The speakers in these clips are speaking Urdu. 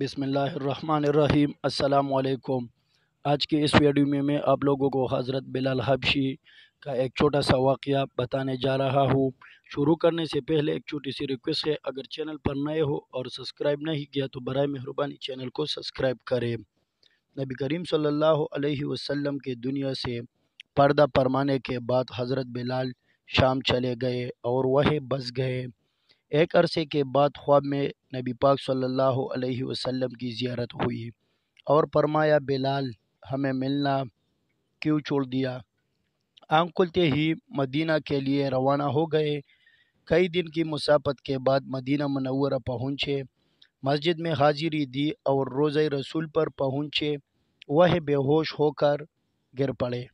بسم اللہ الرحمن الرحیم۔ السلام علیکم۔ آج کی اس ویڈیو میں آپ لوگوں کو حضرت بلال حبشی کا ایک چھوٹا سا واقعہ بتانے جا رہا ہوں۔ شروع کرنے سے پہلے ایک چھوٹی سی ریکویسٹ ہے، اگر چینل پر نئے ہو اور سبسکرائب نہیں کیا تو برائے مہربانی چینل کو سبسکرائب کریں۔ نبی کریم صلی اللہ علیہ وسلم کے دنیا سے پردہ فرمانے کے بعد حضرت بلال شام چلے گئے اور وہیں بس گئے۔ ایک عرصے کے بعد خواب میں نبی پاک صلی اللہ علیہ وسلم کی زیارت ہوئی اور فرمایا، بلال ہمیں ملنا کیوں چھوڑ دیا؟ آنکھ کھلتے ہی مدینہ کے لیے روانہ ہو گئے۔ کئی دن کی مسافت کے بعد مدینہ منورہ پہنچے، مسجد میں حاضری دی اور روضہ رسول پر پہنچے، وہ بے ہوش ہو کر گر پڑے۔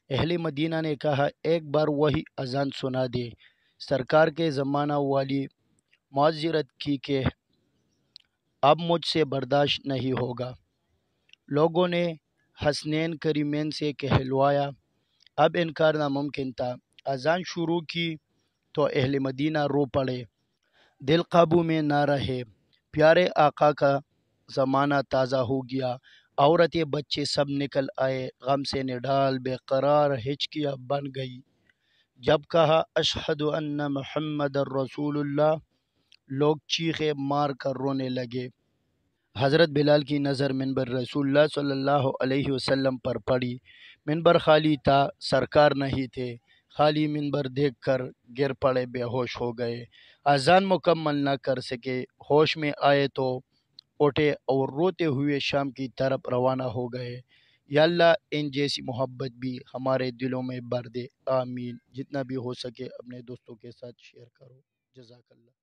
اہل مدینہ نے کہا، ایک بار وہی اذان سنا دے۔ سرکار کے زمانہ والی معذرت کی کہ اب مجھ سے برداشت نہیں ہوگا۔ لوگوں نے حسنین کریمین سے کہلوایا، اب انکار ناممکن تھا۔ اذان شروع کی تو اہل مدینہ رو پڑے، دل قابو میں نہ رہے۔ پیارے آقا کا زمانہ تازہ ہو گیا، عورتیں بچے سب نکل آئے، غم سے نڈال بے قرار ہچکیاں بن گئی۔ جب کہا اشہد ان محمد الرسول اللہ، لوگ چیخے مار کر رونے لگے۔ حضرت بلال کی نظر منبر رسول اللہ صلی اللہ علیہ وسلم پر پڑی۔ منبر خالی تھا، سرکار نہیں تھے۔ خالی منبر دیکھ کر گر پڑے، بے ہوش ہو گئے۔ اذان مکمل نہ کر سکے، ہوش میں آئے تو اٹھے اور روتے ہوئے شام کی طرف روانہ ہو گئے۔ یا اللہ ان جیسی محبت بھی ہمارے دلوں میں بھر دے، آمین۔ جتنا بھی ہو سکے اپنے دوستوں کے ساتھ شیئر کرو۔ جزاک اللہ۔